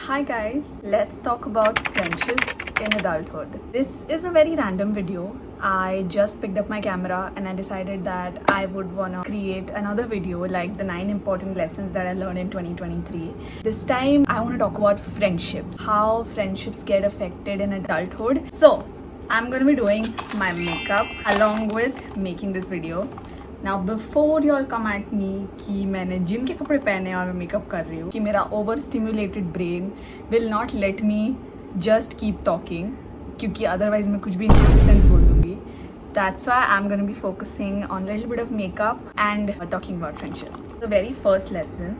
Hi guys, let's talk about friendships in adulthood. This is a very random video. I just picked up my camera and I decided that I would wanna create another video like the 9 important lessons that I learned in 2023. This time I wanna talk about friendships, how friendships get affected in adulthood. So I'm gonna be doing my makeup along with making this video. Now before you all come at me कि मैंने gym के कपड़े पहने और मैं makeup कर रही हूँ कि मेरा over stimulated brain will not let me just keep talking क्योंकि अदरवाइज मैं कुछ भी नॉनसेंस बोल दूँगी. That's why I'm going to be focusing on a little bit of makeup and talking about friendship. The very first lesson,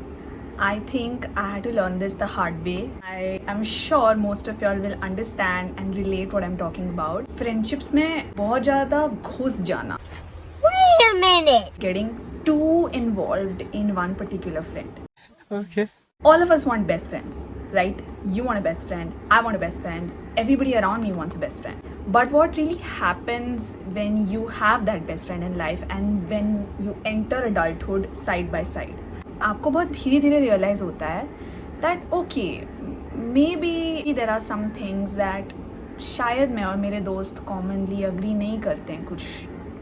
I think I had to learn this the hard way. I am sure most of y'all will understand and relate what I'm talking about. Friendships में बहुत ज़्यादा घुस जाना. Wait a minute. Getting too involved in one particular friend. Okay. All of us want best friends, right? You want a best friend, I want a best friend, everybody around me wants a best friend. But what really happens when you have that best friend in life and when you enter adulthood side by side? आपको बहुत धीरे धीरे realize होता है that okay, maybe there are some things that शायद मैं और मेरे दोस्त commonly agree नहीं करते हैं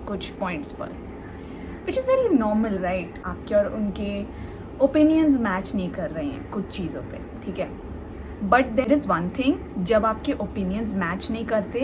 कुछ पॉइंट्स पर, which is very normal right. आपके और उनके ओपिनियंस मैच नहीं कर रहे हैं कुछ चीज़ों पे, ठीक है. But there is one thing जब आपके ओपिनियंस मैच नहीं करते,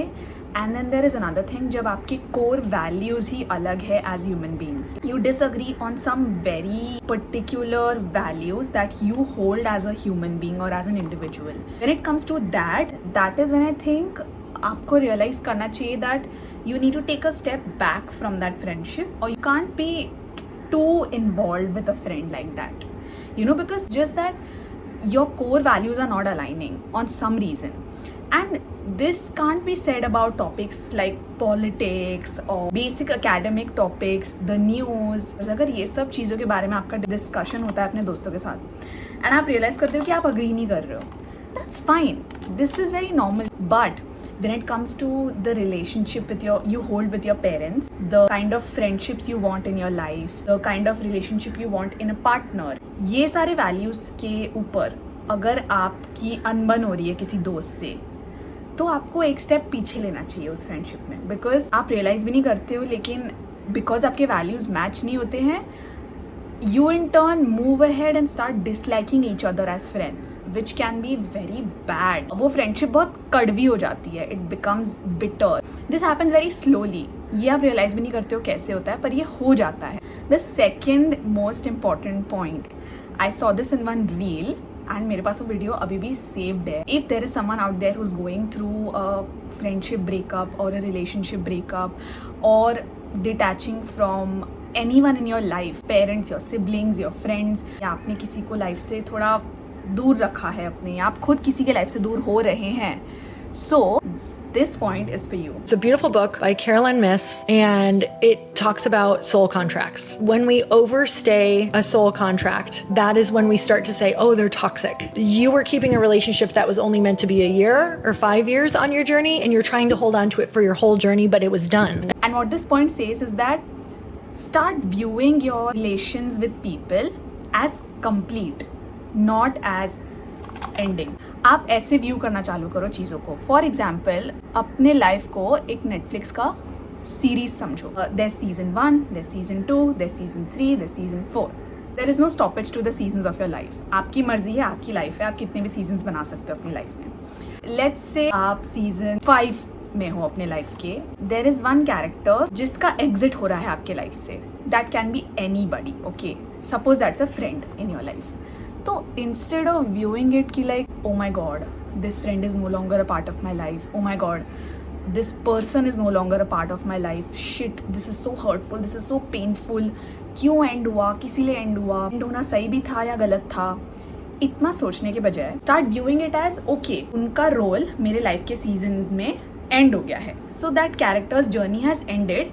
and then there is another thing जब आपके कोर वैल्यूज़ ही अलग है as human beings. You disagree on some very particular values that you hold as a human being और as an individual. When it comes to that is when I think आपको realize करना चाहिए that you need to take a step back from that friendship, or you can't be too involved with a friend like that, because just that your core values are not aligning on some reason. And this can't be said about topics like politics or basic academic topics, the news. अगर ये सब चीज़ों के बारे में आपका discussion होता है अपने दोस्तों के साथ एंड आप रियलाइज करते हो कि आप अग्री नहीं कर रहे हो, that's fine, this is very normal. But when it comes to the relationship you hold with your parents, the kind of friendships you want in your life, the kind of relationship you want in a partner, ये सारे values के ऊपर अगर आपकी अनबन हो रही है किसी दोस्त से, तो आपको एक स्टेप पीछे लेना चाहिए उस फ्रेंडशिप में. बिकॉज आप रियलाइज भी नहीं करते हो, लेकिन बिकॉज आपके वैल्यूज मैच नहीं होते हैं, you in turn move ahead and start disliking each other as friends, which can be very bad. वो friendship बहुत कड़वी हो जाती है, it becomes bitter. This happens very slowly. ये आप realize भी नहीं करते हो कैसे होता है, पर ये हो जाता है. The second most important point, I saw this in one reel and मेरे पास वो वीडियो अभी भी saved है. If there is someone out there who's going through a friendship breakup or a relationship breakup or detaching from anyone in your life, parents, your siblings, your friends, या आपने किसी को life से थोड़ा दूर रखा है अपने, आप खुद किसी के लाइफ से दूर हो रहे हैं, so this point is for you. It's a beautiful book by Carolyn Miss, and it talks about soul contracts. When we overstay a soul contract, that is when we start to say, oh, they're toxic. You were keeping a relationship that was only meant to be a year or 5 years on your journey, and you're trying to hold on to it for your whole journey, but it was done. And what this point says is that start viewing your relations with people as complete, not as ending. आप ऐसे view करना चालू करो चीज़ों को. For example अपने life को एक नेटफ्लिक्स का सीरीज समझो. there's season 1, there's season 2, there's season 3, there's season 4. there is no stoppage to the seasons of your life. आपकी मर्जी है, आपकी लाइफ है, आप कितने भी सीजन्स बना सकते हो अपनी लाइफ में. लेट्स से आप सीजन 5 में हो अपने लाइफ के. देर इज वन कैरेक्टर जिसका एग्जिट हो रहा है आपके लाइफ से. That can be anybody, okay. Suppose that's a friend in your life. तो इंस्टेड ऑफ व्यूइंग इट की like oh my god this friend is no longer a part of my life, oh my god this person is no longer a part of my life, shit this is so hurtful, this is so painful, क्यों and हुआ, किसी लिए and हुआ, and होना सही भी था या गलत था, इतना सोचने के बजाय start viewing it as okay, उनका रोल मेरे लाइफ के सीजन में एंड हो गया है. So that character's journey has ended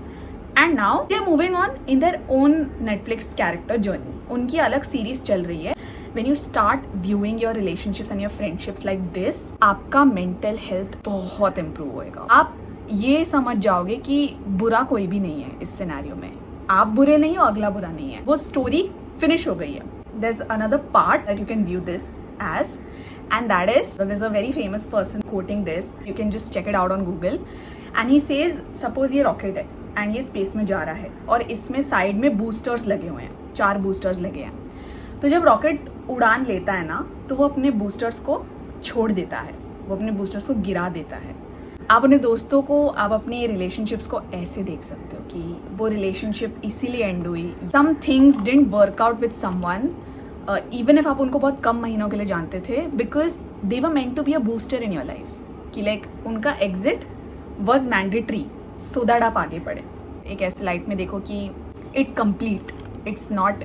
and now they are moving on in their own Netflix character journey. उनकी अलग सीरीज चल रही है. When you start viewing your relationships and your friendships like this, आपका mental health बहुत improve होएगा. आप ये समझ जाओगे कि बुरा कोई भी नहीं है इस सिनेरियो में. आप बुरे नहीं हो, अगला बुरा नहीं है. वो स्टोरी फिनिश हो गई है. there's another part that you can view this as, and that is, so there's a very famous person quoting this. You can just check it out on Google. And he says, suppose ये rocket है and ये space में जा रहा है और इसमें side में बूस्टर्स लगे हुए हैं, 4 बूस्टर्स लगे हैं. तो जब रॉकेट उड़ान लेता है ना, तो वो अपने बूस्टर्स को छोड़ देता है, वो अपने बूस्टर्स को गिरा देता है. आप अपने दोस्तों को, आप अपने रिलेशनशिप्स को ऐसे देख सकते हो कि वो रिलेशनशिप इसीलिए एंड हुई. Some things didn't work out with someone, even if आप उनको बहुत कम महीनों के लिए जानते थे, because they were meant to be a booster in your life. कि लाइक उनका exit was mandatory so that आप आगे बढ़े. एक ऐसे लाइट में देखो कि it's complete, it's not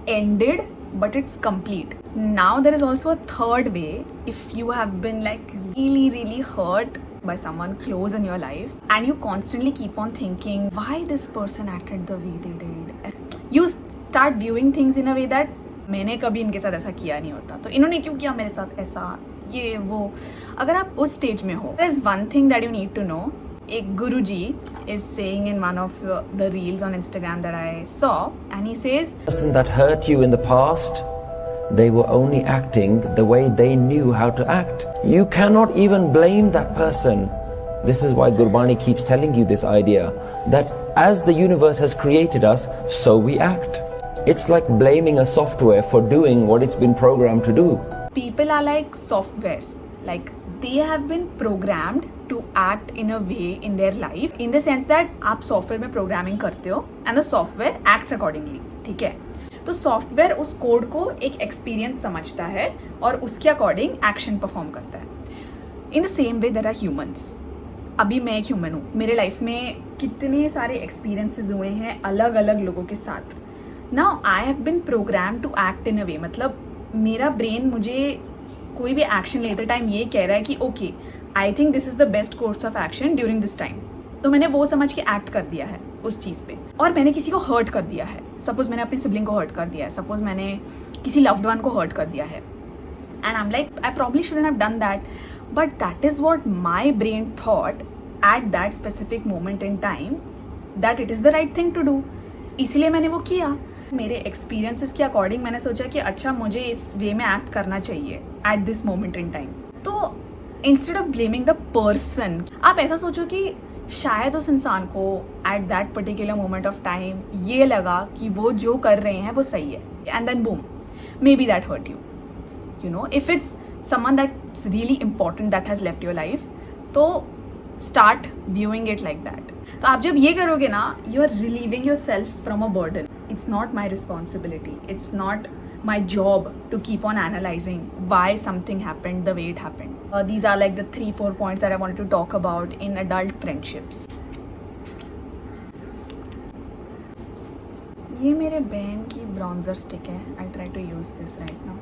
ended but it's complete. Now there is also a third way. If you have been like really hurt by someone close in your life and you constantly keep on thinking why this person acted the way they did, you start viewing things in a way that मैंने कभी इनके साथ ऐसा किया नहीं होता, तो इन्होंने क्यों किया मेरे साथ ऐसा, ये वो. अगर आप उस स्टेज में हो, there is one thing that you need to know. एक गुरुजी is saying in one of the reels on Instagram that I saw, and he says, The person that hurt you in the past, they were only acting the way they knew how to act. You cannot even blame that person. This is why Gurbani keeps telling you this idea that as the universe has created us, so we act. It's like blaming a software for doing what it's been programmed to do. People are like softwares, like they have been programmed to act in a way in their life, in the sense that आप software में programming करते हो and the software acts accordingly. ठीक है, तो software उस code को एक एक्सपीरियंस समझता है और उसके अकॉर्डिंग एक्शन परफॉर्म करता है. In the same way there are humans. अभी मैं एक ह्यूमन हूँ, मेरे लाइफ में कितने सारे एक्सपीरियंसेस हुए हैं अलग अलग लोगों के साथ. Now I have been program to act in a way, मतलब मेरा ब्रेन मुझे कोई भी एक्शन लेते टाइम ये कह रहा है कि okay, I think this is the best course of action during this time. तो मैंने वो समझ के एक्ट कर दिया है उस चीज़ पे, और मैंने किसी को हर्ट कर दिया है. सपोज मैंने अपने सिबलिंग को हर्ट कर दिया है, सपोज मैंने किसी लव्ड वन को हर्ट कर दिया है, and I am like I probably shouldn't have done that, but that is what my brain thought at that specific moment in time that it is the right thing to do. इसीलिए मैंने वो किया. मेरे experiences के according मैंने सोचा कि अच्छा, मुझे इस वे में एक्ट करना चाहिए at this moment in time. तो instead of blaming the person, आप ऐसा सोचो कि शायद उस इंसान को at that particular moment of time ये लगा कि वो जो कर रहे हैं वो सही है, and then boom, maybe that hurt you. You know, if it's someone that's really important that has left your life, तो start viewing it like that. तो आप जब ये करोगे ना, you are relieving yourself from a burden. It's not my responsibility. It's not my job to keep on analyzing why something happened the way it happened. These are like the 3-4 points that I wanted to talk about in adult friendships. ये मेरे बहन की bronzer stick है. I'll try to use this right now.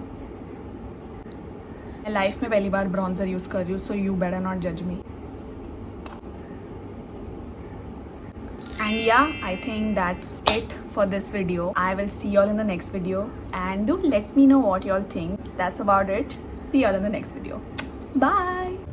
मैं life में पहली बार bronzer use कर रही हूँ, so you better not judge me. And yeah, I think that's it for this video. I will see y'all in the next video, and do let me know what y'all think. That's about it. See y'all in the next video. Bye.